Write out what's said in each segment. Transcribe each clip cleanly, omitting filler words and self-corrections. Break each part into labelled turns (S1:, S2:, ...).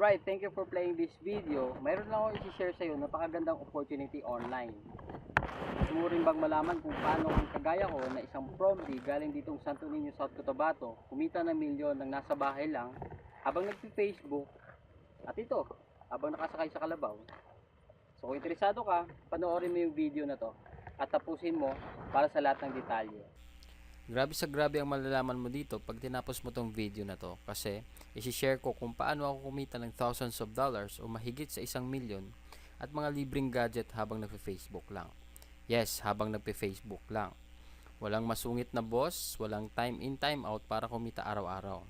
S1: Alright, thank you for playing this video. Mayroon lang ako i-share sa iyo napakagandang opportunity online. Gusto mo rin bang malaman kung paano ang kagaya ko na isang promdi galing ditong Santo Niño, South Cotabato, kumita ng milyon ng nasa bahay lang habang nagpi-Facebook at ito, habang nakasakay sa kalabaw. So kung interesado ka, panoorin mo yung video na to at tapusin mo para sa lahat ng detalye.
S2: Grabe sa grabe ang malalaman mo dito pag tinapos mo tong video na to, kasi isi-share ko kung paano ako kumita ng thousands of dollars o mahigit sa 1,000,000 at mga libreng gadget habang nagpe-Facebook lang. Yes, habang nagpe-Facebook lang. Walang masungit na boss, walang time in time out para kumita araw-araw.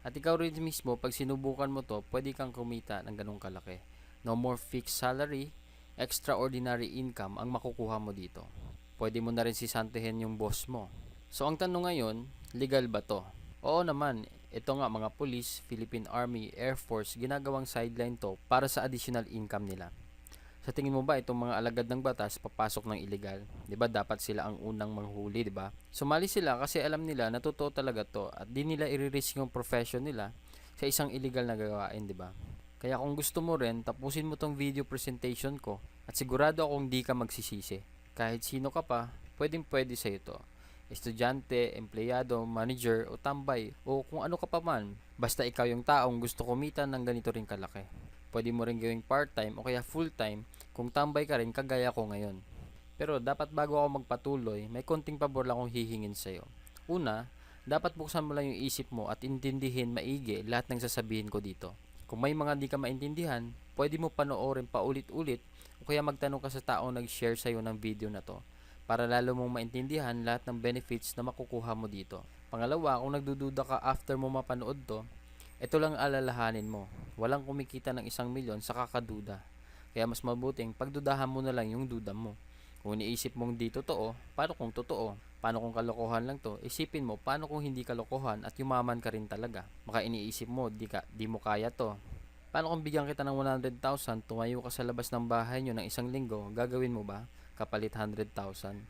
S2: At ikaw rin mismo, pag sinubukan mo to, pwede kang kumita ng ganung kalaki. No more fixed salary, extraordinary income ang makukuha mo dito. Pwede mo na rin sisantihin yung boss mo. So ang tanong ngayon, legal ba to? Oo naman, ito nga mga police, Philippine Army, Air Force, ginagawang sideline to para sa additional income nila. Sa tingin mo ba itong mga alagad ng batas papasok ng illegal? 'Di ba dapat sila ang unang manghuli, 'di ba? Sumali sila kasi alam nila na totoo talaga to at di nila i-risk yung profession nila sa isang illegal na gawain, 'di ba? Kaya kung gusto mo rin, tapusin mo tong video presentation ko at sigurado akong di ka magsisisi. Kahit sino ka pa, pwede sa ito. Estudyante, empleyado, manager o tambay o kung ano ka pa man, basta ikaw yung taong gusto kumita ng ganito rin kalaki. Pwede mo rin gawing part-time o kaya full-time kung tambay ka rin kagaya ko ngayon. Pero dapat bago ako magpatuloy, may konting pabor lang akong hihingin sa'yo. Una, dapat buksan mo lang yung isip mo at intindihin maigi lahat ng sasabihin ko dito. Kung may mga di ka maintindihan, pwede mo panoorin paulit-ulit o kaya magtanong ka sa taong nag-share sa'yo ng video na to para lalo mong maintindihan lahat ng benefits na makukuha mo dito. Pangalawa, kung nagdududa ka after mo mapanood to, ito lang alalahanin mo. Walang kumikita ng 1,000,000 sa kakaduda. Kaya mas mabuting pagdudahan mo na lang yung duda mo. Kung iniisip mong di totoo, paano kung totoo? Paano kung kalokohan lang to? Isipin mo, paano kung hindi kalokohan at yumaman ka rin talaga? Baka iniisip mo, di mo kaya to. Paano kung bigyan kita ng 100,000, tumayo ka sa labas ng bahay nyo ng 1 linggo, gagawin mo ba? Kapalit 100,000.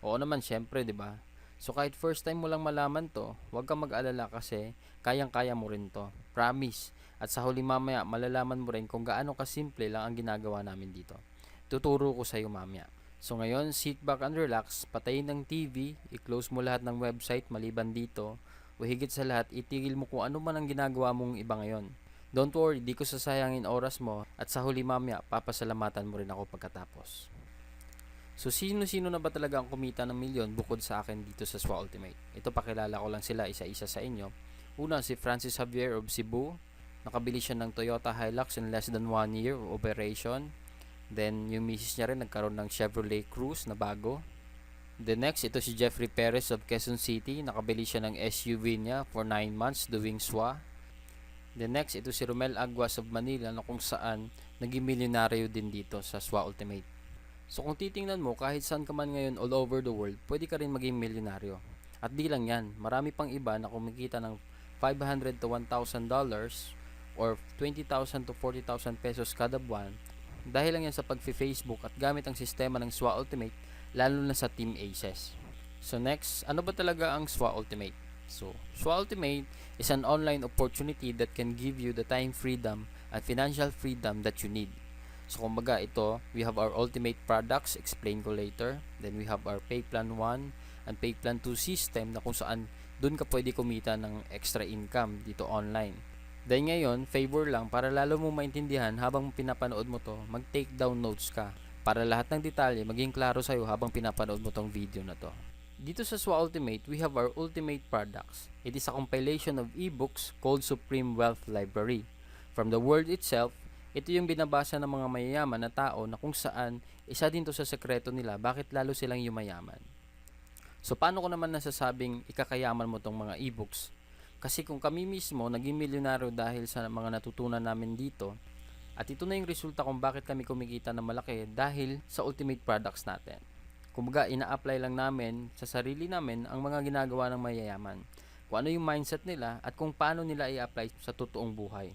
S2: Oo naman, syempre, 'di ba? So kahit first time mo lang malaman 'to, huwag kang mag-alala kasi kayang-kaya mo rin 'to. Promise. At sa huli mamaya, malalaman mo rin kung gaano kasimple lang ang ginagawa namin dito. Tuturo ko sa iyo mamaya. So ngayon, sit back and relax, patayin ng TV, i-close mo lahat ng website maliban dito, o higit sa lahat, itigil mo kung ano man ang ginagawa mong iba ngayon. Don't worry, di ko sasayangin oras mo at sa huli mamaya, papasalamatan mo rin ako pagkatapos. So sino-sino na ba talaga ang kumita ng milyon bukod sa akin dito sa SWA Ultimate? Ito, pakilala ko lang sila isa-isa sa inyo. Una, si Francis Javier of Cebu. Nakabili siya ng Toyota Hilux in less than 1 year of operation. Then yung misis niya rin nagkaroon ng Chevrolet Cruze na bago. The next, ito si Jeffrey Perez of Quezon City. Nakabili siya ng SUV niya for 9 months doing SWA. The next, ito si Romel Aguas of Manila na kung saan naging milyonaryo din dito sa SWA Ultimate. So kung titingnan mo, kahit saan ka man ngayon all over the world, pwede ka rin maging milyonaryo. At di lang yan, marami pang iba na kumikita ng $500 to $1,000 or 20,000 to 40,000 pesos kada buwan dahil lang yan sa pag-Facebook at gamit ang sistema ng SWA Ultimate, lalo na sa Team Aces. So next, ano ba talaga ang SWA Ultimate? So, SWA Ultimate is an online opportunity that can give you the time freedom and financial freedom that you need. So kumbaga ito, we have our ultimate products, explain ko later. Then we have our Pay Plan 1 and Pay Plan 2 system na kung saan dun ka pwede kumita ng extra income dito online. Then ngayon, favor lang para lalo mo maintindihan habang pinapanood mo to, mag-take down notes ka para lahat ng detalye maging klaro sa'yo habang pinapanood mo tong video na to. Dito sa SWA Ultimate, we have our ultimate products. It is a compilation of ebooks called Supreme Wealth Library. From the word itself, ito yung binabasa ng mga mayayaman na tao na kung saan isa din to sa sekreto nila bakit lalo silang yumayaman. So paano ko naman nasasabing ikakayaman mo tong mga ebooks? Kasi kung kami mismo naging milyonaryo dahil sa mga natutunan namin dito, at ito na yung resulta kung bakit kami kumikita ng malaki dahil sa ultimate products natin. Kumbaga, ina-apply lang namin sa sarili namin ang mga ginagawa ng mayayaman. Kung ano yung mindset nila at kung paano nila i-apply sa totoong buhay.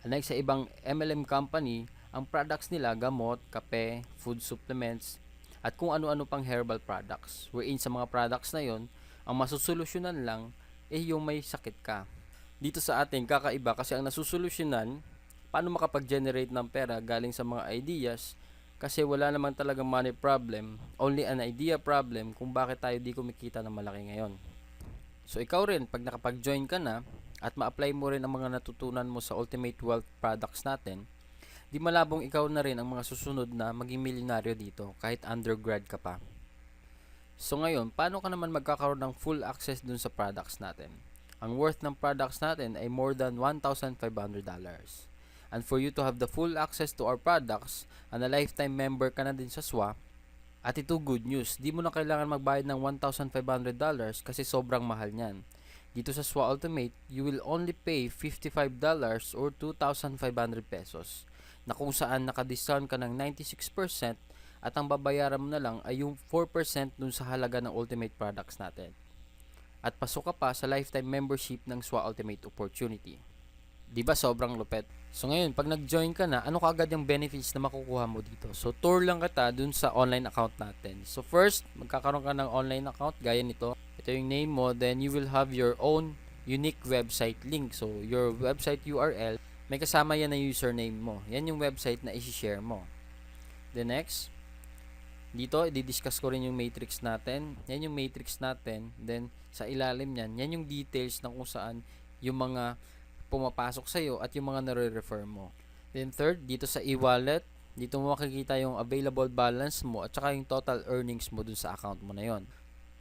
S2: Unlike sa ibang MLM company, ang products nila gamot, kape, food supplements, at kung ano-ano pang herbal products. Wherein sa mga products na yon, ang masusolusyonan lang yung may sakit ka. Dito sa atin, kakaiba kasi ang nasusolusyonan paano makapag-generate ng pera galing sa mga ideas, kasi wala naman talagang money problem, only an idea problem kung bakit tayo di kumikita ng malaki ngayon. So ikaw rin, pag nakapag-join ka na at ma-apply mo rin ang mga natutunan mo sa Ultimate Wealth products natin, di malabong ikaw na rin ang mga susunod na maging milyonaryo dito kahit undergrad ka pa. So ngayon, paano ka naman magkakaroon ng full access dun sa products natin? Ang worth ng products natin ay more than $1,500. And for you to have the full access to our products, and a lifetime member ka na din sa SWA, at ito good news, di mo na kailangan magbayad ng $1,500 kasi sobrang mahal niyan. Dito sa SWA Ultimate, you will only pay $55 or 2,500 pesos, na kung saan naka-discount ka ng 96% at ang babayaran mo na lang ay yung 4% dun sa halaga ng Ultimate products natin. At pasok ka pa sa lifetime membership ng SWA Ultimate Opportunity. Di ba sobrang lupet? So ngayon, pag nag-join ka na, ano kaagad yung benefits na makukuha mo dito? So tour lang kita dun sa online account natin. So first, magkakaroon ka ng online account gaya nito. Ito yung name mo, then you will have your own unique website link. So your website URL, may kasama yan na username mo. Yan yung website na isi-share mo. Then next, dito, i-discuss ko rin yung matrix natin. Yan yung matrix natin. Then, sa ilalim yan, yan yung details na kung saan yung mga pumapasok sa'yo at yung mga nare-refer mo. Then, third, dito sa e-wallet, dito mo makikita yung available balance mo at saka yung total earnings mo dun sa account mo na yon.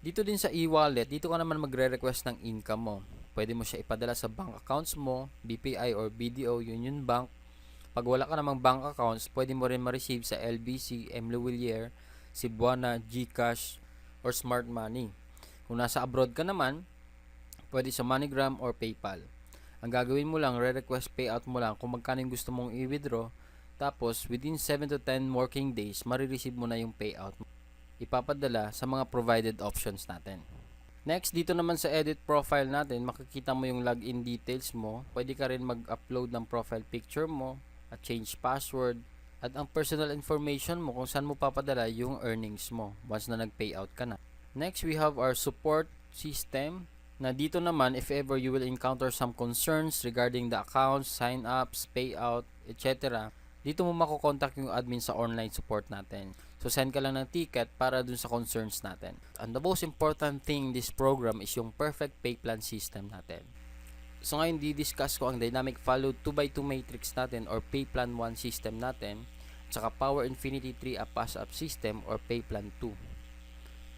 S2: Dito din sa e-wallet, dito ka naman magre-request ng income mo. Pwede mo siya ipadala sa bank accounts mo, BPI or BDO, Union Bank. Pag wala ka namang bank accounts, pwede mo rin ma-receive sa LBC, M. Lewillier, Cebuana, GCash, or Smart Money. Kung nasa abroad ka naman, pwede sa MoneyGram or PayPal. Ang gagawin mo lang, re-request payout mo lang kung magkano yung gusto mong i-withdraw. Tapos, within 7 to 10 working days, marireceive mo na yung payout. Ipapadala sa mga provided options natin. Next, dito naman sa edit profile natin, makikita mo yung login details mo. Pwede ka rin mag-upload ng profile picture mo at change password. At ang personal information mo kung saan mo papadala yung earnings mo once na nag-payout ka na. Next, we have our support system. Na dito naman, if ever you will encounter some concerns regarding the accounts, sign-ups, payout, etc., dito mo makokontak yung admin sa online support natin. So, send ka lang ng ticket para dun sa concerns natin. And the most important thing in this program is yung perfect pay plan system natin. So ngayon, di-discuss ko ang Dynamic Follow 2x2 matrix natin or Pay Plan 1 system natin, tsaka Power Infinity 3 a Pass-Up system or Pay Plan 2.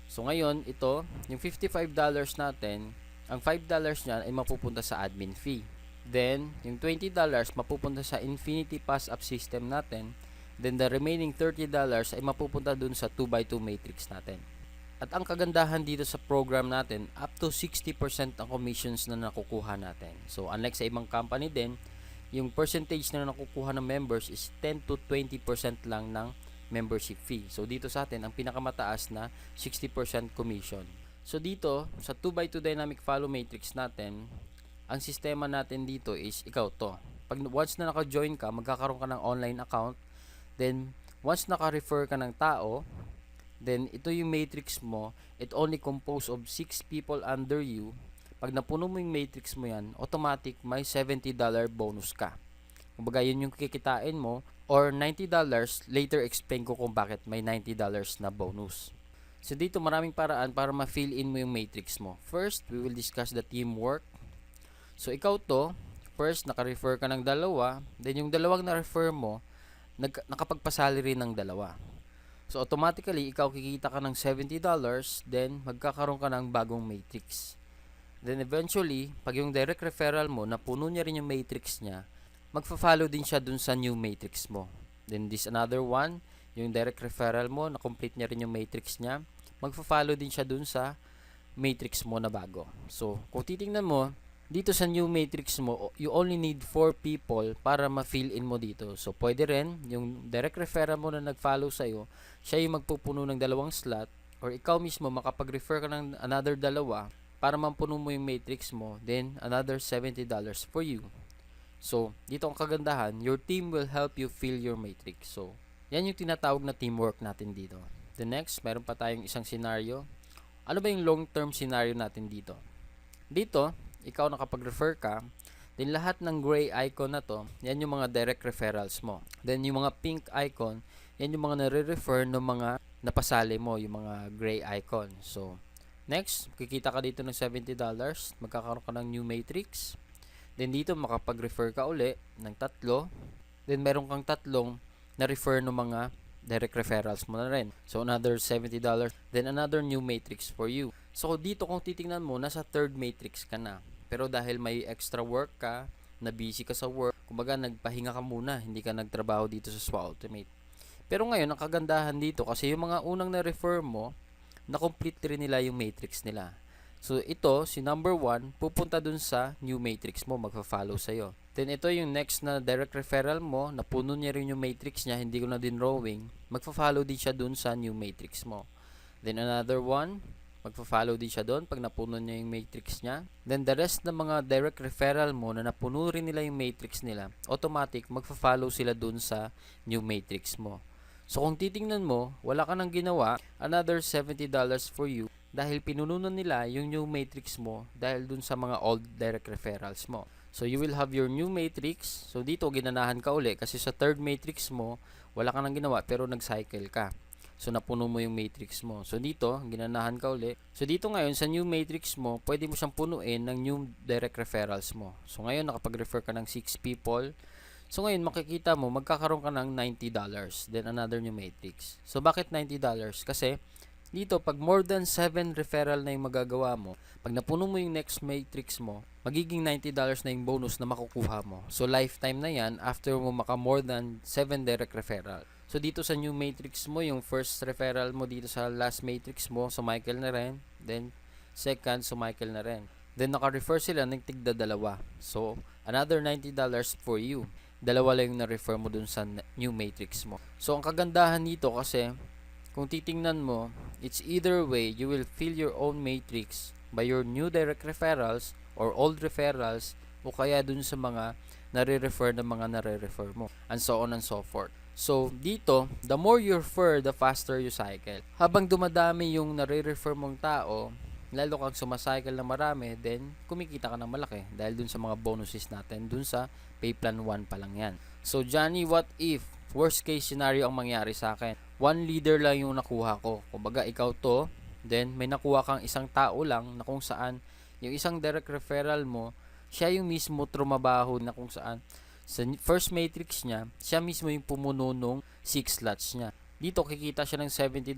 S2: So ngayon, ito, yung $55 natin, ang $5 niyan ay mapupunta sa admin fee. Then, yung $20 mapupunta sa Infinity Pass-Up system natin. Then, the remaining $30 ay mapupunta dun sa 2x2 matrix natin. At ang kagandahan dito sa program natin, up to 60% ang commissions na nakukuha natin. So, unlike sa ibang company din, yung percentage na nakukuha ng members is 10 to 20% lang ng membership fee. So, dito sa atin, ang pinakamataas na 60% commission. So, dito, sa 2x2 Dynamic Follow Matrix natin, ang sistema natin dito is, ikaw to. Pag once na naka-join ka, magkakaroon ka ng online account. Then, once naka-refer ka ng tao, then, ito yung matrix mo, it only composed of 6 people under you. Pag napuno mo yung matrix mo yan, automatic may $70 bonus ka. Kumbaga, yun yung kikitain mo, or $90, later explain ko kung bakit may $90 na bonus. So, dito maraming paraan para ma-fill in mo yung matrix mo. First, we will discuss the teamwork. So, ikaw to, first, naka-refer ka ng dalawa, then yung dalawang na-refer mo, nakapagpasalary ng dalawa. So, automatically, ikaw kikita ka ng $70, then magkakaroon ka ng bagong matrix. Then, eventually, pag yung direct referral mo, napuno niya rin yung matrix niya, magfa-follow din siya dun sa new matrix mo. Then, this another one, yung direct referral mo, na-complete niya rin yung matrix niya, magfa-follow din siya dun sa matrix mo na bago. So, kung titingnan mo, dito sa new matrix mo, you only need 4 people para ma-fill in mo dito. So, pwede rin, yung direct referral mo na nag-follow sa'yo, siya yung magpupuno ng dalawang slot, or ikaw mismo makapag-refer ka ng another dalawa para mampuno mo yung matrix mo, then another $70 for you. So, dito ang kagandahan, your team will help you fill your matrix. So, yan yung tinatawag na teamwork natin dito. The next, meron pa tayong isang scenario. Ano ba yung long-term scenario natin dito? Dito, ikaw nakapag-refer ka, Then lahat ng gray icon na to, yan yung mga direct referrals mo. Then yung mga pink icon, yan yung mga nare-refer ng mga napasali mo, yung mga gray icon. So, next, kikita ka dito ng $70, magkakaroon ka ng new matrix. Then dito makapag-refer ka uli ng tatlo. Then meron kang tatlong na-refer ng mga direct referrals mo na rin. So another $70, then another new matrix for you. So dito kung titingnan mo, nasa third matrix ka na. Pero dahil may extra work ka, na busy ka sa work, kumbaga nagpahinga ka muna, hindi ka nagtrabaho dito sa SWA Ultimate. Pero ngayon, ang kagandahan dito kasi yung mga unang na-refer mo, na-complete rin nila yung matrix nila. So, ito, si number 1, pupunta dun sa new matrix mo, magpa-follow sa'yo. Then, ito yung next na direct referral mo, napuno niya rin yung matrix niya, hindi ko na din drawing, magpa-follow din siya dun sa new matrix mo. Then, another one, magpa-follow din siya dun pag napuno niya yung matrix niya. Then, the rest ng mga direct referral mo na napuno rin nila yung matrix nila, automatic, magpa-follow sila dun sa new matrix mo. So, kung titingnan mo, wala ka nang ginawa, another $70 for you, dahil pinununan nila yung new matrix mo dahil dun sa mga old direct referrals mo. So, you will have your new matrix. So, dito, ginanahan ka uli kasi sa third matrix mo, wala ka nang ginawa pero nag-cycle ka. So, napuno mo yung matrix mo. So, dito, ginanahan ka uli. So, dito ngayon, sa new matrix mo, pwede mo siyang punuin ng new direct referrals mo. So, ngayon, nakapag-refer ka ng 6 people. So, ngayon, makikita mo, magkakaroon ka ng $90. Then, another new matrix. So, bakit $90? Kasi, dito, pag more than 7 referral na yung magagawa mo, pag napuno mo yung next matrix mo, magiging $90 na yung bonus na makukuha mo. So, lifetime na yan after mo maka more than 7 direct referral. So, dito sa new matrix mo, yung first referral mo dito sa last matrix mo, sumicle na rin. Then, second, sumicle na rin. Then, naka-refer sila ng tigda dalawa. So, another $90 for you. Dalawa lang yung na-refer mo dun sa new matrix mo. So, ang kagandahan dito kasi, kung titingnan mo, it's either way, you will fill your own matrix by your new direct referrals or old referrals o kaya dun sa mga nare-refer na mga nare-refer mo and so on and so forth. So, dito, the more you refer, the faster you cycle. Habang dumadami yung nare-refer mong tao, lalo kang sumacycle na marami, then kumikita ka ng malaki dahil dun sa mga bonuses natin, dun sa pay plan 1 pa lang yan. So, Johnny, what if worst case scenario ang mangyari sa akin? One leader lang yung nakuha ko. Kumbaga, ikaw to, then may nakuha kang isang tao lang na kung saan yung isang direct referral mo, siya yung mismo trumabaho na kung saan sa first matrix niya, siya mismo yung pumuno nung 6 slots niya. Dito, kikita siya ng $70,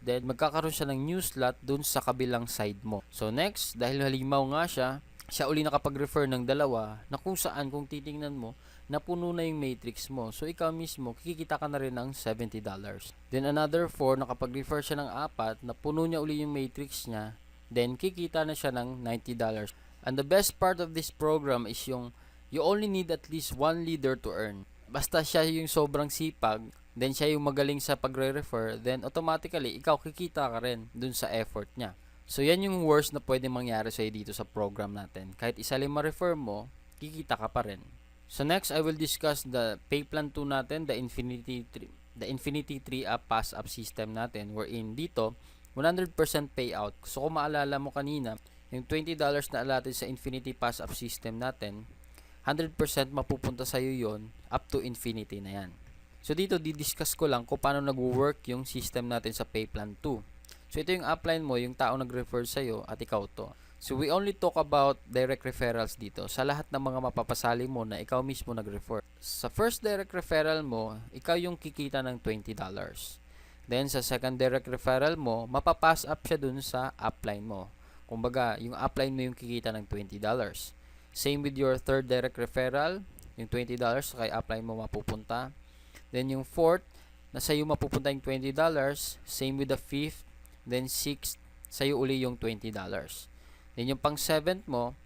S2: then magkakaroon siya ng new slot dun sa kabilang side mo. So, next, dahil halimaw nga siya uli nakapag-refer ng dalawa na kung saan, kung titingnan mo, napuno na yung matrix mo. So, ikaw mismo, kikita ka na rin ng $70. Then, another 4, nakapag-refer siya ng 4, napuno niya uli yung matrix niya, then kikita na siya ng $90. And the best part of this program is yung you only need at least one leader to earn. Basta siya yung sobrang sipag, then siya yung magaling sa pagre-refer, then automatically, ikaw kikita ka rin dun sa effort niya. So, yan yung worst na pwede mangyari sa'yo dito sa program natin. Kahit isa lang ma-refer mo, kikita ka pa rin. So, next, I will discuss the pay plan 2 natin, the Infinity 3-up pass-up system natin, wherein dito, 100% payout. So, kung maalala mo kanina, yung $20 na allotted sa Infinity pass-up system natin, 100% mapupunta sa'yo yon up to infinity na yan. So, dito, didiscuss ko lang kung paano nag-work yung system natin sa pay plan 2. So, ito yung upline mo, yung tao nag-refer sa'yo at ikaw to. So, we only talk about direct referrals dito sa lahat ng mga mapapasali mo na ikaw mismo nag-refer. Sa first direct referral mo, ikaw yung kikita ng $20. Then, sa second direct referral mo, mapapass up siya dun sa upline mo. Kumbaga, yung upline mo yung kikita ng $20. Same with your third direct referral, yung $20 kay upline mo mapupunta. Then, yung fourth, na sa'yo mapupunta yung $20. Same with the fifth. Then, sixth, sa'yo uli yung $20. Then, yung pang 7th mo,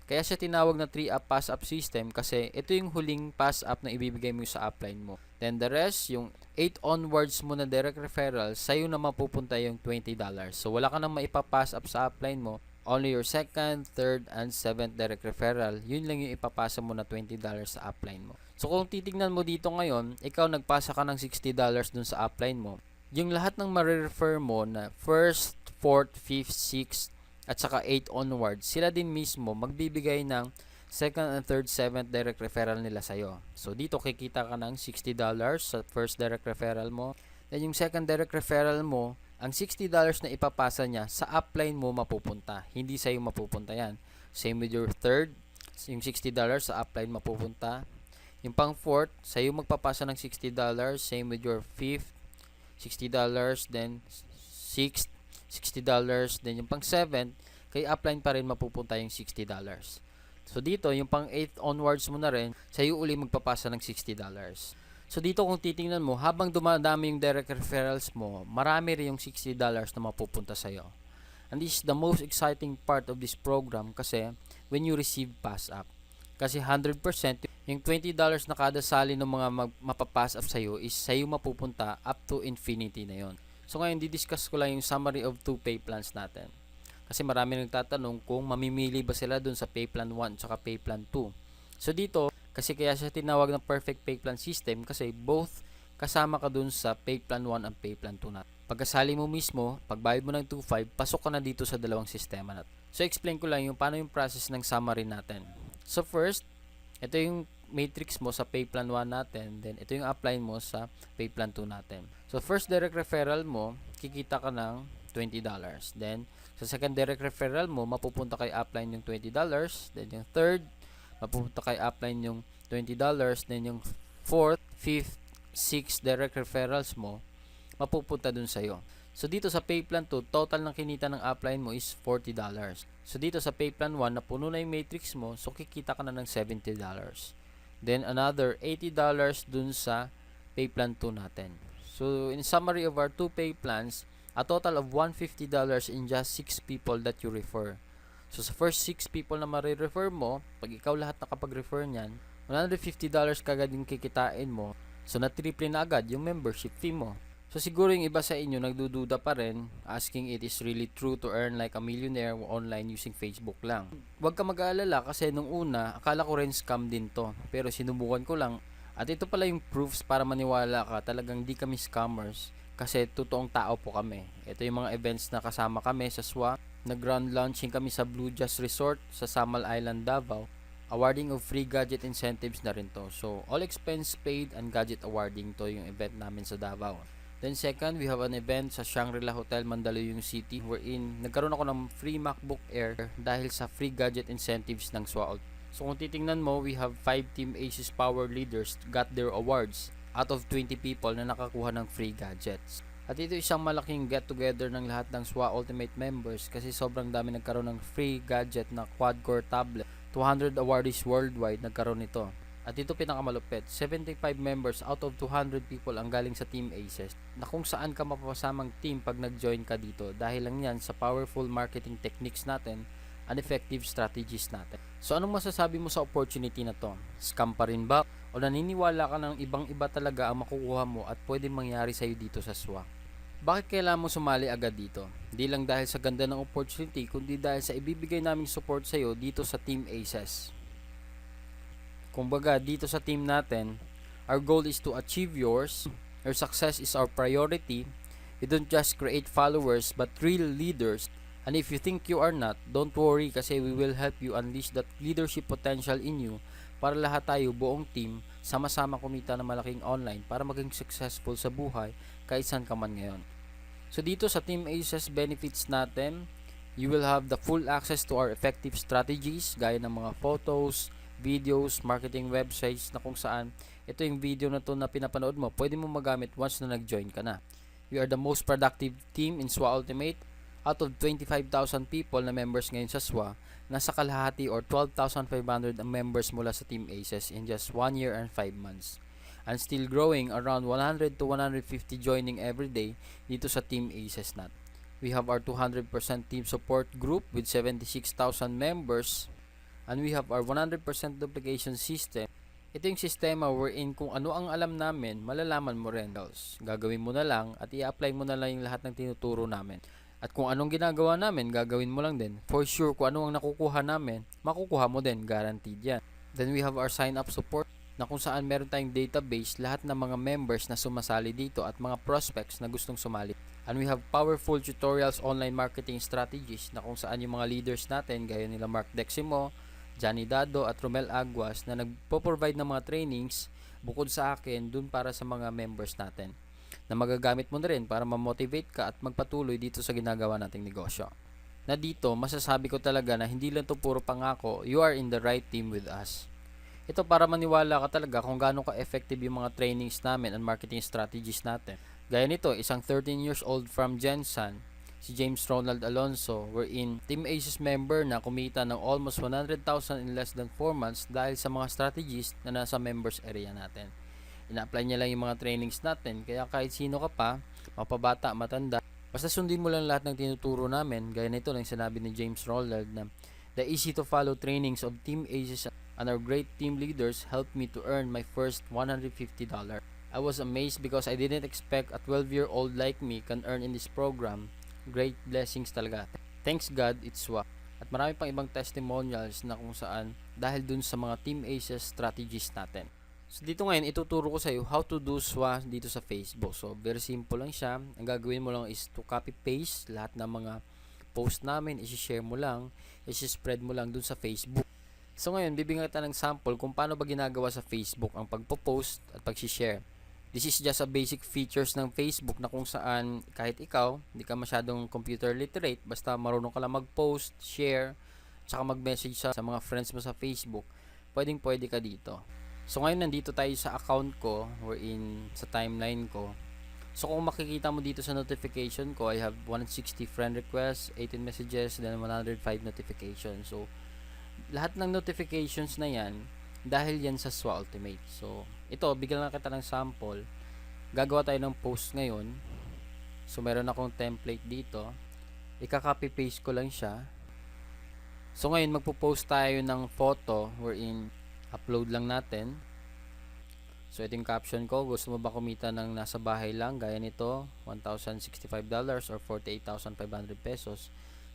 S2: kaya siya tinawag na 3-up pass-up system kasi ito yung huling pass-up na ibibigay mo sa upline mo. Then, the rest, yung 8 onwards mo na direct referral, sa'yo na mapupunta yung $20. So, wala ka nang maipapass up sa upline mo. Only your second, third, and 7th direct referral, yun lang yung ipapasa mo na $20 sa upline mo. So, kung titignan mo dito ngayon, ikaw nagpasa ka ng $60 dun sa upline mo. Yung lahat ng ma-refer mo na first, fourth, fifth, sixth, at saka 8 onwards, sila din mismo magbibigay ng second and third, seventh direct referral nila sa'yo. So dito kikita ka ng $60 sa first direct referral mo. Then yung second direct referral mo, ang $60 na ipapasa niya sa upline mo mapupunta. Hindi sa'yo mapupunta yan. Same with your third, yung $60 sa upline mapupunta. Yung pang fourth, sa'yo magpapasa ng $60. Same with your fifth, $60. Then sixth, $60. Then yung pang seventh, kay upline pa rin mapupunta yung $60. So dito, yung pang 8 onwards mo na rin, sa'yo uli magpapasa ng $60. So dito kung titingnan mo, habang dumadami yung direct referrals mo, marami rin yung $60 na mapupunta sa'yo. And this is the most exciting part of this program kasi when you receive pass up. Kasi 100%, yung $20 na kada sali ng mga mapapass up sa'yo is sa'yo mapupunta up to infinity na yon. So ngayon, didiscuss ko lang yung summary of 2 pay plans natin. Kasi marami nagtatanong kung mamimili ba sila dun sa pay plan 1 at pay plan 2. So dito, kasi kaya siya tinawag na perfect pay plan system kasi both kasama ka dun sa pay plan 1 and pay plan 2 natin. Pagkasali mo mismo, pagbayad mo ng 2.5, pasok ka na dito sa dalawang sistema natin. So explain ko lang yung paano yung process ng summary natin. So first, ito yung matrix mo sa pay plan 1 natin, then ito yung apply mo sa pay plan 2 natin. So first direct referral mo, kikita ka ng $20. Then sa second direct referral mo, mapupunta kay upline yung $20. Then yung third, mapupunta kay upline yung $20. Then yung fourth, fifth, sixth direct referrals mo, mapupunta dun sa'yo. So dito sa pay plan 2, total ng kinita ng upline mo is $40. So dito sa pay plan 1, napuno na yung matrix mo, so kikita ka na ng $70. Then another $80 dun sa pay plan 2 natin. So in summary of our 2 pay plans, a total of $150 in just 6 people that you refer. So sa first 6 people na marirefer mo, pag ikaw lahat nakapag-refer niyan, $150 kagad yung kikitain mo. So na-triple na agad yung membership fee mo. So siguro yung iba sa inyo nagdududa pa rin, asking it is really true to earn like a millionaire online using Facebook lang. Huwag ka mag-aalala kasi nung una, akala ko rin scam din to. Pero sinubukan ko lang at ito pala yung proofs para maniwala ka, talagang di kami scammers kasi totoong tao po kami. Ito yung mga events na kasama kami sa SWA. Nag-ground launching kami sa Blue Jazz Resort sa Samal Island, Davao. Awarding of free gadget incentives na rin to. So all expense paid and gadget awarding to yung event namin sa Davao. Then second, we have an event sa Shangri-La Hotel, Mandaluyong City wherein nagkaroon ako ng free MacBook Air dahil sa free gadget incentives ng SWA. So kung titingnan mo, we have 5 Team Asus Power Leaders got their awards out of 20 people na nakakuha ng free gadgets. At ito isang malaking get together ng lahat ng SWA Ultimate members kasi sobrang dami nagkaroon ng free gadget na quad-core tablet. 200 awardees worldwide nagkaroon nito. At ito pinakamalupit, 75 members out of 200 people ang galing sa Team Aces na kung saan ka mapapasamang team pag nag-join ka dito dahil lang yan sa powerful marketing techniques natin and effective strategies natin. So anong masasabi mo sa opportunity na to? Scam pa rin ba? O naniniwala ka ng ibang-iba talaga ang makukuha mo at pwedeng mangyari sa'yo dito sa SWA? Bakit kailangan mo sumali agad dito? Di lang dahil sa ganda ng opportunity, kundi dahil sa ibibigay naming support sa'yo dito sa Team Aces. Kumbaga, dito sa team natin, our goal is to achieve yours. Your success is our priority. We don't just create followers, but real leaders. And if you think you are not, don't worry kasi we will help you unleash that leadership potential in you para lahat tayo, buong team, sama-sama kumita ng malaking online para maging successful sa buhay kahit saan ka man ngayon. So dito sa Team Aces benefits natin, you will have the full access to our effective strategies gaya ng mga photos, videos, marketing websites na kung saan ito yung video na to na pinapanood mo, pwede mo magamit once na nag-join ka na. We are the most productive team in SWA Ultimate. Out of 25,000 people na members ngayon sa SWA, nasa kalahati or 12,500 ang members mula sa Team Aces in just 1 year and 5 months. And still growing, around 100 to 150 joining every day dito sa Team Aces natin. We have our 200% team support group with 76,000 members. And we have our 100% duplication system. Ito yung sistema wherein kung ano ang alam namin, malalaman mo rin. Gagawin mo na lang at i-apply mo na lang yung lahat ng tinuturo namin. At kung anong ginagawa namin, gagawin mo lang din. For sure, kung ano ang nakukuha namin, makukuha mo din. Guaranteed yan. Then we have our sign-up support na kung saan meron tayong database, lahat ng mga members na sumasali dito at mga prospects na gustong sumali. And we have powerful tutorials, online marketing strategies na kung saan yung mga leaders natin, gaya nila Mark Deximo, Johnny Dado at Romel Aguas na nagpo-provide ng mga trainings bukod sa akin dun para sa mga members natin na magagamit mo na rin para ma-motivate ka at magpatuloy dito sa ginagawa nating negosyo. Na dito, masasabi ko talaga na hindi lang to puro pangako, you are in the right team with us. Ito para maniwala ka talaga kung gaano ka-effective yung mga trainings namin and marketing strategies natin. Gaya nito, isang 13 years old from Jensen, si James Ronald Alonso, wherein Team Aces member na kumita ng almost 100,000 in less than 4 months dahil sa mga strategies na nasa members area natin. Ina-apply niya lang yung mga trainings natin, kaya kahit sino ka pa, mapabata, matanda, basta sundin mo lang lahat ng tinuturo namin. Gaya nito lang sinabi ni James Ronald na the easy to follow trainings of Team Aces and our great team leaders helped me to earn my first $150. I was amazed because I didn't expect a 12-year-old like me can earn in this program. Great blessings talaga. Thanks God, it's SWA. At marami pang ibang testimonials na kung saan dahil dun sa mga Team Aces strategies natin. So dito ngayon, ituturo ko sa iyo how to do SWA dito sa Facebook. So very simple lang siya. Ang gagawin mo lang is to copy paste lahat ng mga post namin, i-share mo lang, i-spread mo lang dun sa Facebook. So ngayon, bibigyan kita ng sample kung paano ba ginagawa sa Facebook ang pagpo-post at pag-share. This is just a basic features ng Facebook na kung saan kahit ikaw, hindi ka masyadong computer literate, basta marunong ka lang mag-post, share, tsaka mag-message sa mga friends mo sa Facebook, pwede ka dito. So ngayon nandito tayo sa account ko, wherein sa timeline ko. So kung makikita mo dito sa notification ko, I have 160 friend requests, 18 messages, then 105 notifications. So lahat ng notifications na yan, dahil yan sa SWA Ultimate. So ito, bigyan lang kita ng sample. Gagawa tayo ng post ngayon. So meron akong template dito. Ika-copy paste ko lang siya. So ngayon magpo-post tayo ng photo wherein upload lang natin. So ito yung caption ko. Gusto mo ba kumita ng nasa bahay lang? Gaya nito, $1,065 or 48,500 pesos.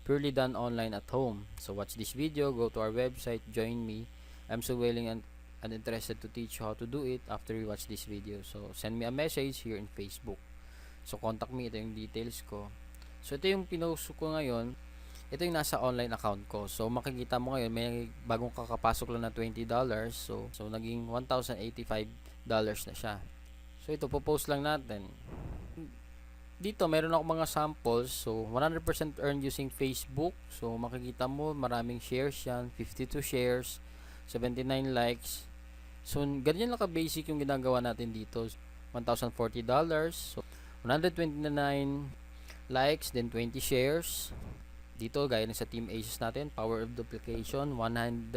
S2: Purely done online at home. So watch this video, go to our website, join me. I'm so willing and interested to teach you how to do it after you watch this video. So send me a message here in Facebook. So contact me, ito yung details ko. So ito yung pinost ko ngayon. Ito yung nasa online account ko. So makikita mo ngayon may bagong kakapasok lang na $20. So naging $1,085 na siya. So ito po-post lang natin. Dito meron ako mga samples. So 100% earned using Facebook. So makikita mo maraming shares yan, 52 shares, 79 likes. So ganyan lang ka-basic yung ginagawa natin dito. $1,040. So 129 likes, then 20 shares. Dito gaya ng sa Team Aces natin, power of duplication, 119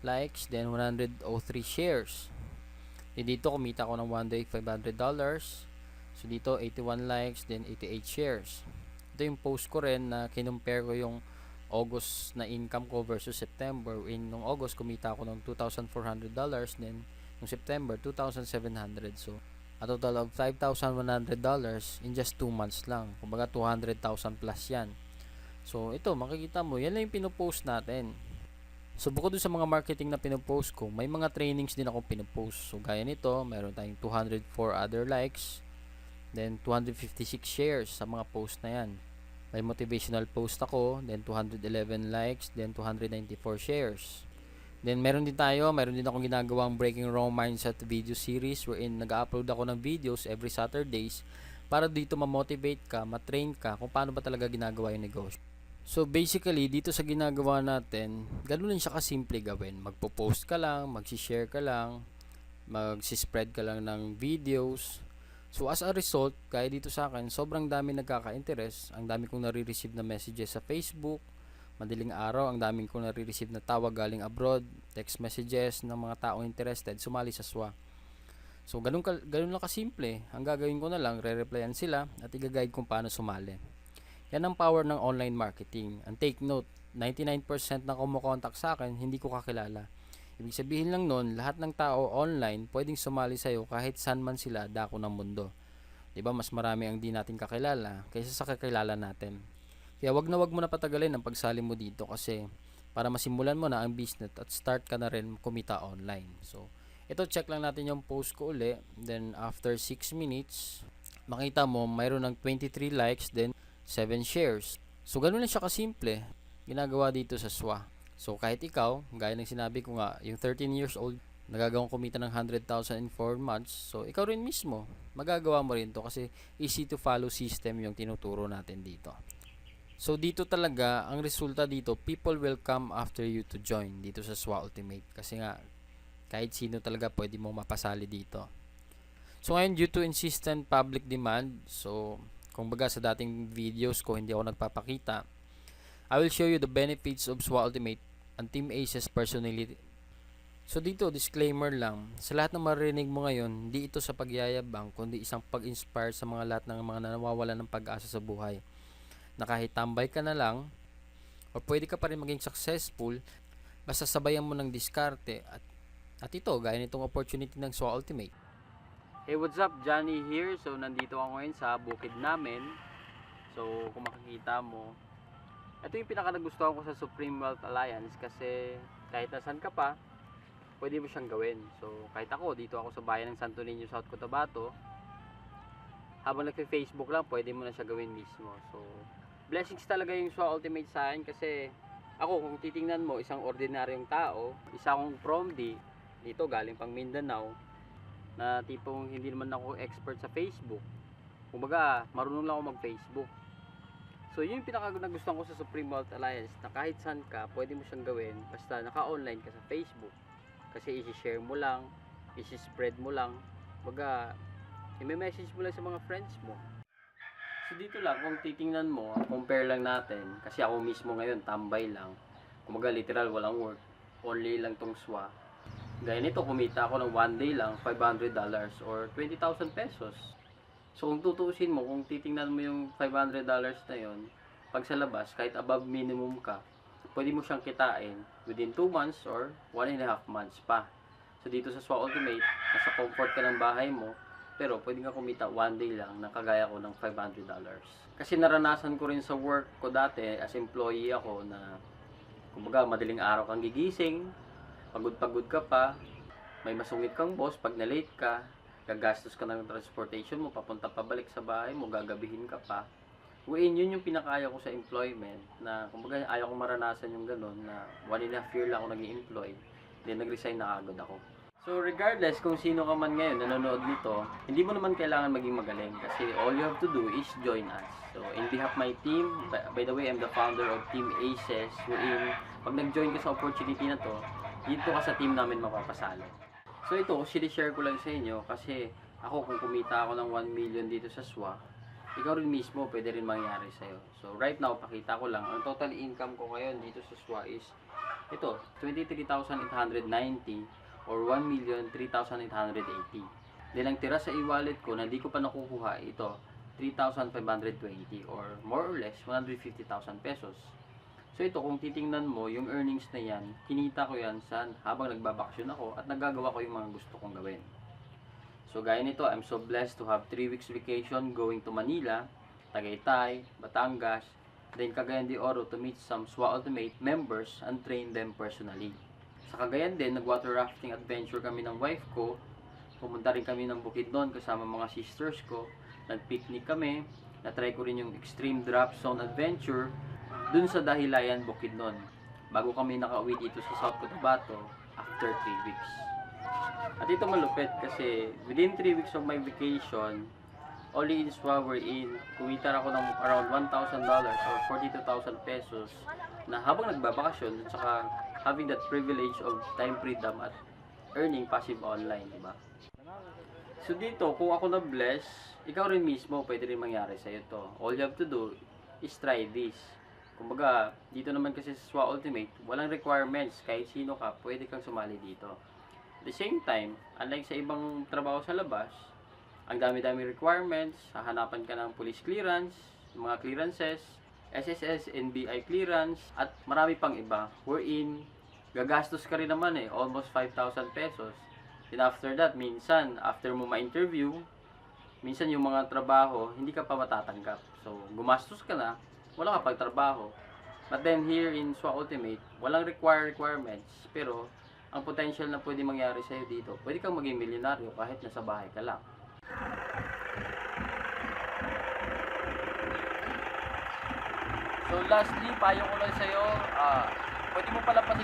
S2: likes, then 103 shares. Dito kumita ko ng one day $500. So dito 81 likes, then 88 shares. Ito yung post ko rin na kinumpare ko yung August na income ko versus September. Nung August kumita ako ng $2,400, then nung September $2,700. So a total of $5,100 in just 2 months lang. Kumbaga 200,000 plus yan. So ito makikita mo, yan lang yung pinopost natin. So bukod dun sa mga marketing na pinopost ko, may mga trainings din ako pinopost. So gaya nito, meron tayong 204 other likes, then 256 shares sa mga post na yan. May motivational post ako, then 211 likes, then 294 shares. Then meron din akong ginagawang Breaking Wrong Mindset video series wherein nag-upload ako ng videos every Saturdays para dito ma-motivate ka, ma-train ka kung paano ba talaga ginagawa yung negosyo. So basically, dito sa ginagawa natin, ganun lang siya kasimple gawin. Magpo-post ka lang, mag-share ka lang, mag-spread ka lang ng videos. So as a result, kaya dito sa akin, sobrang dami nagkaka-interest. Ang dami kong nare-receive na messages sa Facebook. Madaling araw, ang dami kong nare-receive na tawag galing abroad, text messages ng mga taong interested, sumali sa SWA. So ganun lang kasimple. Ang gagawin ko na lang, re-replyan sila at i-guide kung paano sumali. Yan ang power ng online marketing. And take note, 99% na kumukontak sa akin, hindi ko kakilala. Ibig sabihin lang nun, lahat ng tao online pwedeng sumali sa'yo kahit saan man sila dako ng mundo. Diba, mas marami ang di natin kakilala kaysa sa kakilala natin. Kaya wag na patagalin ang pagsali mo dito kasi para masimulan mo na ang business at start ka na rin kumita online. So, ito check lang natin yung post ko uli. Then, after 6 minutes, makita mo mayroon ng 23 likes, then 7 shares. So, ganun lang siya kasimple ginagawa dito sa SWA. So kahit ikaw, gaya ng sinabi ko nga, yung 13 years old, nagagawang kumita ng 100,000 in 4 months. So ikaw rin mismo, magagawa mo rin to kasi easy to follow system yung tinuturo natin dito. So dito talaga, ang resulta dito, people will come after you to join dito sa SWA Ultimate. Kasi nga, kahit sino talaga pwede mong mapasali dito. So ngayon, due to insistent public demand, so kung baga sa dating videos ko, hindi ako nagpapakita, I will show you the benefits of SWA Ultimate and Team Aces personally. So dito, disclaimer lang, sa lahat ng marinig mo ngayon, hindi ito sa pagyayabang, kundi isang pag-inspire sa mga lahat ng mga nawawalan ng pag-asa sa buhay. Na kahit tambay ka na lang, o pwede ka pa rin maging successful, basta sabayan mo ng diskarte at ito, gaya nitong opportunity ng SWA Ultimate. Hey, what's up? Johnny here. So nandito ako ngayon sa bukid namin. So kung makikita mo, ito yung pinaka nagustuhan ko sa Supreme Wealth Alliance kasi kahit nasan ka pa, pwede mo siyang gawin. So kahit ako, dito ako sa bayan ng Santo Niño, South Cotabato, habang nagpe-Facebook lang, pwede mo na siya gawin mismo. So blessings talaga yung SWA Ultimate sa akin kasi ako, kung titingnan mo, isang ordinaryong tao, isa akong PROMD, dito galing pang Mindanao, na tipong hindi naman ako expert sa Facebook. Kumbaga, marunong lang ako mag-Facebook. So, yun yung pinaka nagustuhan ko sa Supreme Wealth Alliance na kahit saan ka, pwede mo siyang gawin basta naka-online ka sa Facebook. Kasi isi-share mo lang, isi-spread mo lang, kumbaga, i-message mo lang sa mga friends mo. So, dito lang, kung titingnan mo, compare lang natin, kasi ako mismo ngayon, tambay lang. Kumbaga, literal, walang work. Only lang tong SWA. Gaya nito, kumita ako ng one day lang, $500 or 20,000 pesos. So kung tutuusin mo, kung titingnan mo yung $500 na yon, pag sa labas, kahit above minimum ka, pwede mo siyang kitain within 2 months or 1.5 months pa. So dito sa SWA Ultimate, nasa comfort ka ng bahay mo, pero pwede nga kumita one day lang na kagaya ko ng $500. Kasi naranasan ko rin sa work ko dati, as employee ako na, kumbaga madaling araw kang gigising, pagod-pagod ka pa, may masungit kang boss pag na-late ka, gagastos ka ng transportation mo, papunta pabalik sa bahay mo, gagabihin ka pa. Yun yung pinakaya ko sa employment, na kumbaga ayaw kong maranasan yung ganun, na 1.5 year lang ako nag-i-employ, then nag-resign na agad ako. So regardless kung sino ka man ngayon nanonood nito, hindi mo naman kailangan maging magaling kasi all you have to do is join us. So in behalf of my team, by the way, I'm the founder of Team Aces, wherein pag nag-join ka sa opportunity na to, dito ka sa team namin mapapasalo. So ito, sinishare ko lang sa inyo kasi ako kung kumita ako ng 1 million dito sa SWA, ikaw rin mismo pwede rin mangyari sa'yo. So right now, pakita ko lang, ang total income ko ngayon dito sa SWA is ito, 23,890 or 1,03,880. Then ang tira sa e-wallet ko na di ko pa nakukuha, ito, 3,520 or more or less 150,000 pesos. So ito, kung titingnan mo, yung earnings na yan, kinita ko yan habang nagbabakasyon ako at nagagawa ko yung mga gusto kong gawin. So gaya nito, I'm so blessed to have 3 weeks vacation going to Manila, Tagaytay, Batangas, then Cagayan de Oro to meet some SWA Ultimate members and train them personally. Sa Cagayan din, nag-water rafting adventure kami ng wife ko, pumunta rin kami ng Bukidnon kasama mga sisters ko, nag-picnic kami, na-try ko rin yung extreme drop zone adventure, dun sa Dahilayan, Bukidnon, bago kami nakauwi dito sa South Cotabato after 3 weeks. At ito malupit kasi within 3 weeks of my vacation, only in SWA wherein kumita ako ng around $1,000 or 42,000 pesos na habang nagbabakasyon at saka having that privilege of time freedom at earning passive online, diba? So dito, kung ako na-bless, ikaw rin mismo pwede rin mangyari sa'yo to. All you have to do is try this. Kumbaga, dito naman kasi sa SWA Ultimate, walang requirements. Kahit sino ka, pwede kang sumali dito. At the same time, unlike sa ibang trabaho sa labas, ang dami-dami requirements, hahanapan ka ng police clearance, mga clearances, SSS, NBI clearance, at marami pang iba. Wherein, gagastos ka rin naman almost 5,000 pesos. Then after that, minsan, after mo ma-interview, minsan yung mga trabaho, hindi ka pa matatanggap. So, gumastos ka na, wala ka pagtrabaho. But then here in SWA Ultimate, walang requirements. Pero, ang potential na pwede mangyari sa'yo dito, pwede kang maging milyonaryo kahit nasa bahay ka lang. So lastly, payo ko lang sa'yo, pwede mo palapasin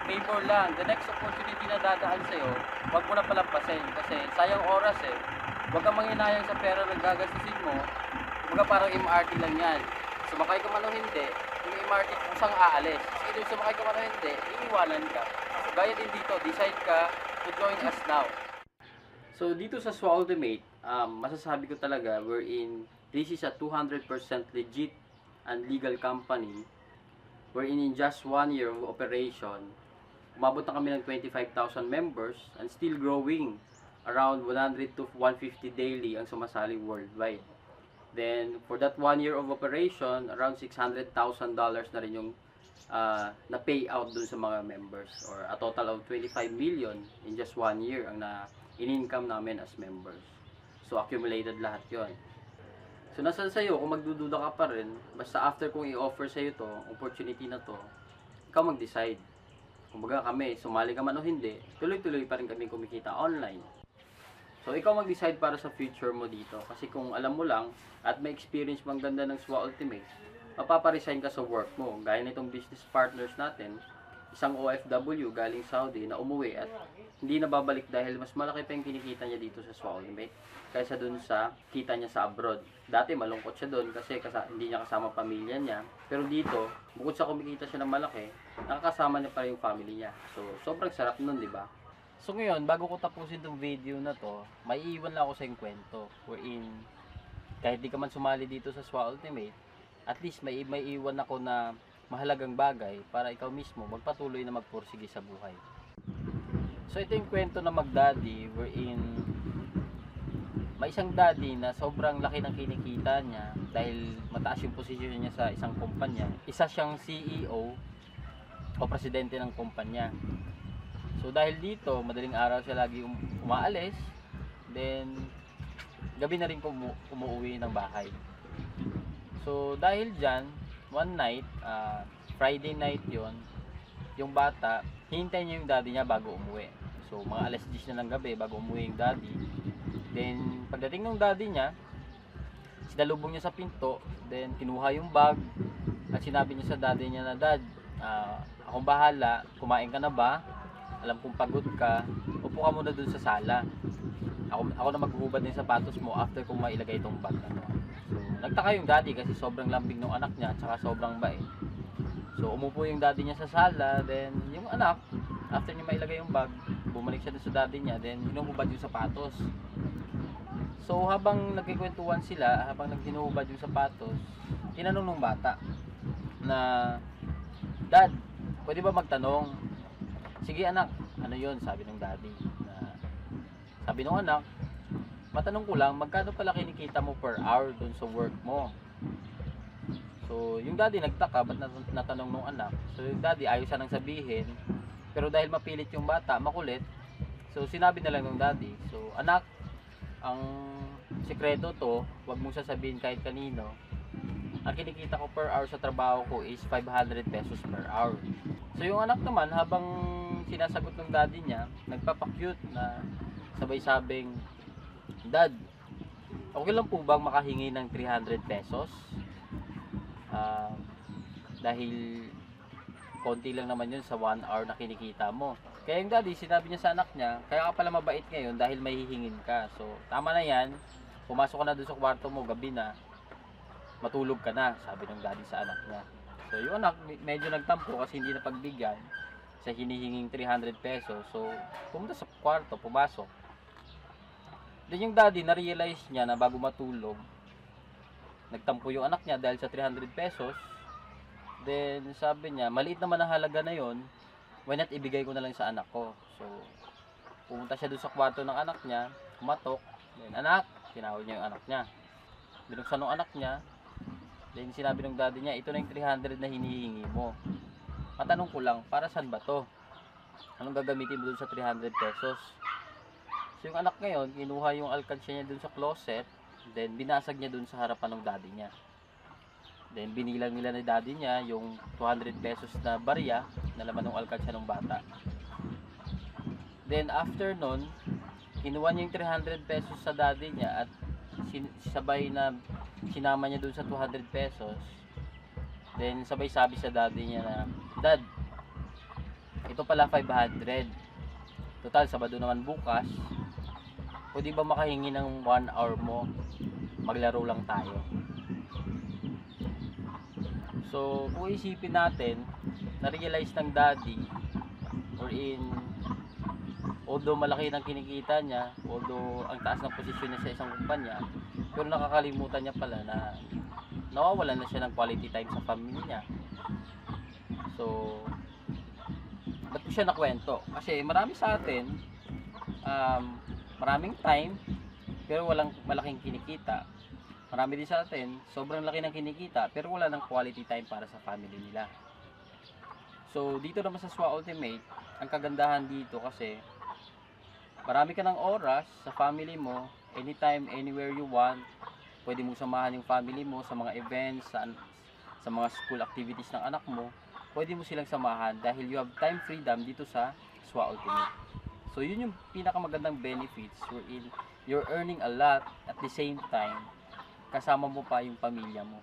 S1: favor lang, the next opportunity na dadaan sa'yo, huwag mo na palampasin kasi sayang oras eh. Huwag kang manghinayang sa pera na gagastusin mo, kumbaga parang MRT lang yan. Sumakay ka man o hindi, yung MRT kusang aalis. Kasi kung sumakay ka man o hindi, iiwanan ka. So gaya din dito, decide ka to join us now. So dito sa SWA Ultimate, masasabi ko talaga wherein this is a 200% legit and legal company wherein in just 1 year of operation, umabot na kami ng 25,000 members and still growing. Around 100 to 150 daily ang sumasali worldwide. Then, for that 1 year of operation, around $600,000 na rin yung na payout dun sa mga members, or a total of 25 million in just 1 year ang in-income namin as members. So, accumulated lahat yon. So, nasa sa'yo, kung magdududa ka pa rin, basta after kong i-offer sa'yo to, opportunity na to, ikaw mag-decide. Kumbaga kami, sumali ka man o hindi, tuloy-tuloy pa rin kami kumikita online. So, ikaw mag-decide para sa future mo dito. Kasi kung alam mo lang, at may experience mang ganda ng SWA Ultimate, mapaparesign ka sa work mo. Gaya nitong business partners natin, isang OFW galing Saudi na umuwi at hindi na babalik dahil mas malaki pa yung kinikita niya dito sa SWA Ultimate kaysa dun sa kita niya sa abroad. Dati malungkot siya dun kasi hindi niya kasama pamilya niya. Pero dito, bukod sa kumikita siya ng malaki, nakakasama niya pa rin yung family niya. So, sobrang sarap nun, di ba? So ngayon, bago ko tapusin tong video na to, may iwan lang ako sa yung kwento. Wherein, kahit di ka man sumali dito sa SWA Ultimate, at least may iwan ako na mahalagang bagay para ikaw mismo magpatuloy na magpursige sa buhay. So ito yung kwento na mag-daddy, wherein may isang daddy na sobrang laki ng kinikita niya dahil mataas yung posisyon niya sa isang kumpanya. Isa siyang CEO o presidente ng kumpanya. So dahil dito, madaling araw siya lagi umaalis, then gabi na rin umuwi ng bahay. So dahil dyan, one night, Friday night yon, yung bata, hintay niya yung daddy niya bago umuwi. So mga alas 10 na ng gabi bago umuwi yung daddy. Then pagdating ng daddy niya, sinalubong niya sa pinto, then kinuha yung bag at sinabi niya sa daddy niya na, "Dad, akong bahala, kumain ka na ba? Alam kong pagod ka, upo ka muna dun sa sala. Ako na maghuhubad ng sapatos mo after kong mailagay itong bag na to." So, nagtaka yung daddy kasi sobrang lambing ng anak niya at saka sobrang bait. So, umupo yung daddy niya sa sala, then yung anak, after niya mailagay yung bag, bumalik siya dun sa daddy niya, then hinuhubad yung sapatos. So, habang nagkikwentuhan sila, habang naghinuhubad yung sapatos, tinanong ng bata na, "Dad, pwede ba magtanong?" "Sige anak." "Ano yun?" sabi ng daddy. Sabi ng anak, "Matanong ko lang, magkano pala kinikita mo per hour dun sa work mo?" So yung daddy nagtaka, ba't natanong ng anak? So yung daddy ayaw siya nang sabihin, pero dahil mapilit yung bata, makulit, so sinabi na lang ng daddy, "So anak, ang sikreto to, wag mong sasabihin kahit kanino. Ang kinikita ko per hour sa trabaho ko is 500 pesos per hour." So yung anak naman, habang sinasagot ng daddy niya, nagpapakyut na sabay sabing, "Dad, okay lang po bang makahingi ng 300 pesos? Dahil konti lang naman yun sa 1 hour na kinikita mo." Kaya yung daddy, sinabi niya sa anak niya, "Kaya ka pala mabait ngayon dahil may hihingin ka. So tama na yan, pumasok ka na doon sa kwarto mo, gabi na, matulog ka na," sabi ng daddy sa anak niya. So yung anak medyo nagtampo kasi hindi na pagbigyan sa hinihinging 300 pesos. So pumunta sa kwarto, pumasok. Then yung daddy na-realize niya na bago matulog, nagtampo yung anak niya dahil sa 300 pesos. Then sabi niya, maliit naman ang halaga na yon, why not ibigay ko na lang sa anak ko. So pumunta siya doon sa kwarto ng anak niya, kumatok. Then, "Anak," tinawag niya yung anak niya. Binuksan ng anak niya. Then sinabi ng daddy niya, "Ito na yung 300 na hinihingi mo. Matanong ko lang, para saan ba to? Anong gagamitin mo dun sa 300 pesos?" So yung anak ngayon, kinuha yung alkansya niya dun sa closet, then binasag niya dun sa harapan ng daddy niya. Then binilang nila ni daddy niya yung 200 pesos na barya na laman ng alkansya ng bata. Then after nun, kinuha niya yung 300 pesos sa daddy niya at sabay na sinama niya dun sa 200 pesos. Then sabay sabi sa daddy niya na, "Dad,
S2: ito pala 500. Total, Sabado naman bukas. Pwede ba makahingi ng 1 hour mo? Maglaro lang tayo. So, kung isipin natin, na-realize ng daddy, or although malaki ng kinikita niya, although ang taas ng posisyon niya sa isang kumpanya, pero nakakalimutan niya pala na nawawalan na siya ng quality time sa family niya. So, ba't ko siya nakwento? Kasi marami sa atin, maraming time, pero walang malaking kinikita. Marami din sa atin, sobrang laki ng kinikita, pero wala ng quality time para sa family nila. So, dito naman sa SWA Ultimate, ang kagandahan dito kasi, marami ka ng oras sa family mo, anytime, anywhere you want. Pwede mong samahan yung family mo sa mga events, sa mga school activities ng anak mo. Pwede mo silang samahan dahil you have time freedom dito sa SWA Ultimate. So yun yung pinakamagandang benefits wherein you're earning a lot at the same time kasama mo pa yung pamilya mo.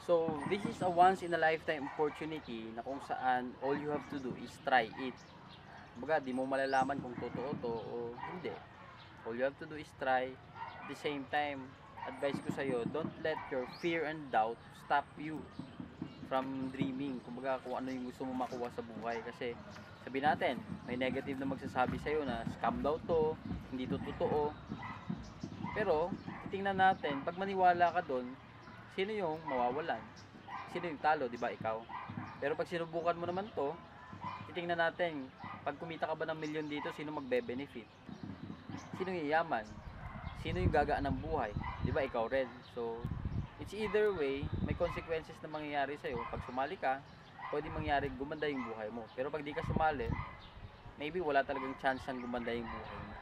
S2: So this is a once in a lifetime opportunity na kung saan all you have to do is try it. Baga di mo malalaman kung totoo to o hindi. All you have to do is try. At the same time, advice ko sa'yo, don't let your fear and doubt stop you from dreaming. Kumbaga kung ano yung gusto mo makuha sa buhay. Kasi sabihin natin, may negative na magsasabi sa'yo na scam daw to, hindi to totoo. Pero, tingnan natin, pag maniwala ka doon, sino yung mawawalan? Sino yung talo, di ba ikaw? Pero pag sinubukan mo naman to, titingnan natin, pag kumita ka ba ng milyon dito, sino magbe-benefit? Sino yung yaman? Sino yung gagaan ng buhay? Di ba ikaw rin? So, it's either way, may consequences na mangyayari sa'yo. Pag sumali ka, pwede mangyari gumanda yung buhay mo. Pero pag di ka sumali, maybe wala talagang chance ang gumanda yung buhay mo.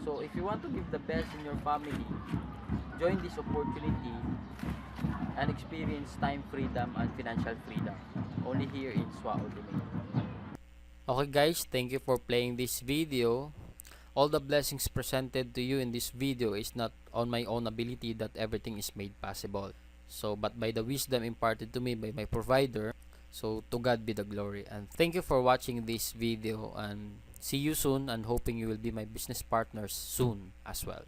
S2: So, if you want to give the best in your family, join this opportunity and experience time freedom and financial freedom. Only here in SWA Ultimate. Okay guys, thank you for playing this video. All the blessings presented to you in this video is not on my own ability that everything is made possible. So, but by the wisdom imparted to me by my provider. So, to God be the glory. And thank you for watching this video and see you soon and hoping you will be my business partners soon as well.